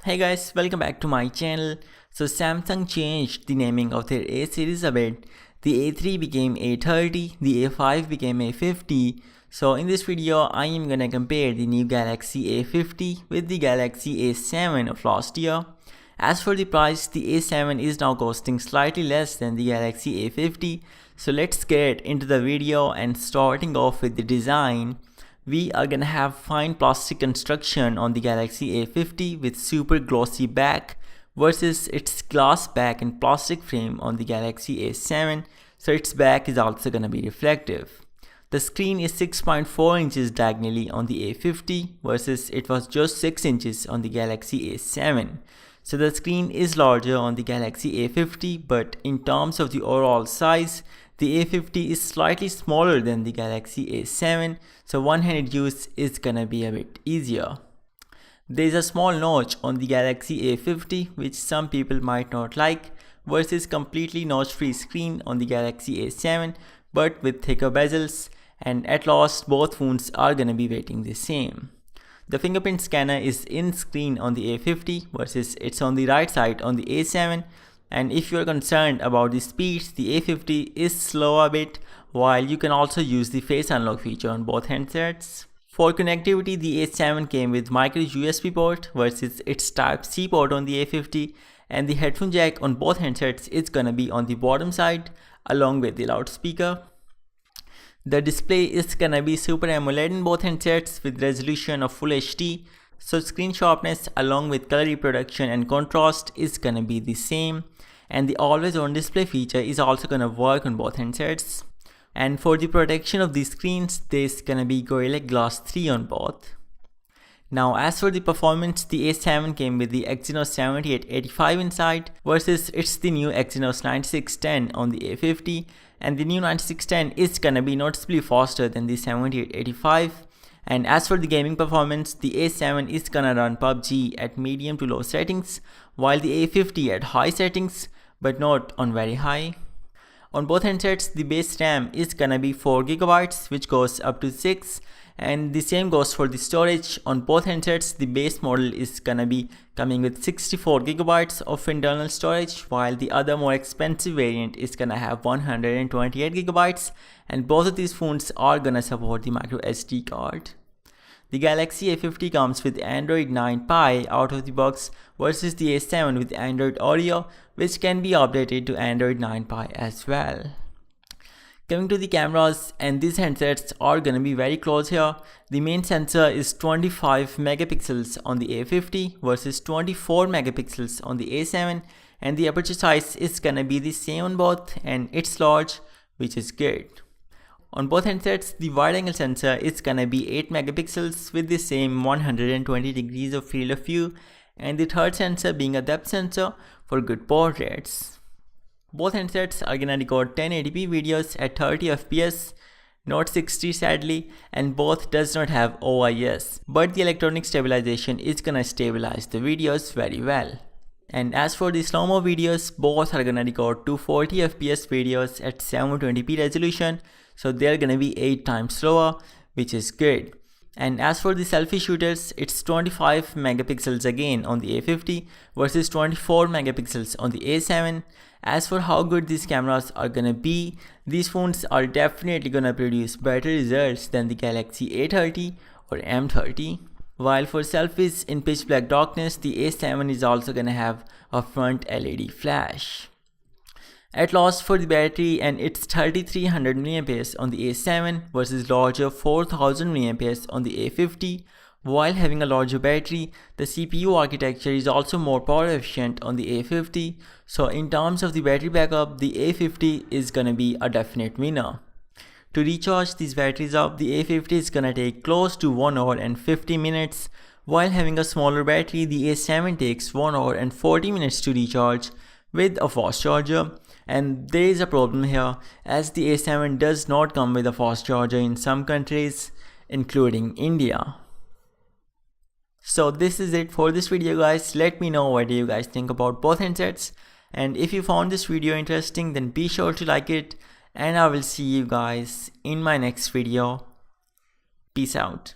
Hey guys, welcome back to my channel. So Samsung changed the naming of their A series a bit. The A3 became A30, the A5 became A50. So in this video, I am gonna compare the new Galaxy A50 with the Galaxy A7 of last year. As for the price, the A7 is now costing slightly less than the Galaxy A50. So let's get into the video, and starting off with the design. We are gonna have fine plastic construction on the Galaxy A50 with super glossy back versus its glass back and plastic frame on the Galaxy A7, so its back is also gonna be reflective. The screen is 6.4 inches diagonally on the A50 versus it was just 6 inches on the Galaxy A7. So the screen is larger on the Galaxy A50, but in terms of the overall size, the A50 is slightly smaller than the Galaxy A7, so one-handed use is gonna be a bit easier. There is a small notch on the Galaxy A50 which some people might not like, versus completely notch-free screen on the Galaxy A7 but with thicker bezels, and at last both phones are gonna be weighing the same. The fingerprint scanner is in screen on the A50 versus it's on the right side on the A7. And if you're concerned about the speeds, the A50 is slow a bit, while you can also use the face unlock feature on both handsets. For connectivity, the A7 came with micro USB port versus its Type-C port on the A50, and the headphone jack on both handsets is gonna be on the bottom side along with the loudspeaker. The display is gonna be Super AMOLED in both handsets with resolution of Full HD, so screen sharpness along with color reproduction and contrast is gonna be the same, and the always on display feature is also gonna work on both handsets. And for the protection of these screens, there's gonna be Gorilla Glass 3 on both. Now as for the performance, the A7 came with the Exynos 7885 inside versus it's the new Exynos 9610 on the A50, and the new 9610 is gonna be noticeably faster than the 7885. And as for the gaming performance, the A7 is gonna run PUBG at medium to low settings, while the A50 at high settings, but not on very high. On both handsets, the base RAM is gonna be 4GB, which goes up to 6, and the same goes for the storage. On both handsets, the base model is gonna be coming with 64GB of internal storage, while the other more expensive variant is gonna have 128GB, and both of these phones are gonna support the micro SD card. The Galaxy A50 comes with Android 9 Pie out of the box versus the A7 with Android Oreo, which can be updated to Android 9 Pie as well. Coming to the cameras, and these handsets are gonna be very close here. The main sensor is 25 megapixels on the A50 versus 24 megapixels on the A7, and the aperture size is gonna be the same on both, and it's large, which is good. On both handsets, the wide angle sensor is gonna be 8 megapixels with the same 120 degrees of field of view, and the third sensor being a depth sensor for good portraits. Both handsets are gonna record 1080p videos at 30 fps, not 60 sadly, and both does not have OIS, but the electronic stabilization is gonna stabilize the videos very well. And as for the slow-mo videos, both are gonna record 240 fps videos at 720p resolution, so they're gonna be 8 times slower, which is good. And as for the selfie shooters, it's 25 megapixels again on the A50 versus 24 megapixels on the A7. As for how good these cameras are gonna be, these phones are definitely gonna produce better results than the Galaxy A30 or M30. While for selfies in pitch black darkness, the A7 is also gonna have a front LED flash. At last for the battery, and it's 3300 mAh on the A7 versus larger 4000 mAh on the A50. While having a larger battery, the CPU architecture is also more power efficient on the A50, so in terms of the battery backup, the A50 is gonna be a definite winner. To recharge these batteries up, the A50 is gonna take close to 1 hour and 50 minutes, while having a smaller battery, the A7 takes 1 hour and 40 minutes to recharge with a fast charger. And there is a problem here, as the A7 does not come with a fast charger in some countries, including India. So this is it for this video guys. Let me know what do you guys think about both handsets, and if you found this video interesting, then be sure to like it, and I will see you guys in my next video. Peace out.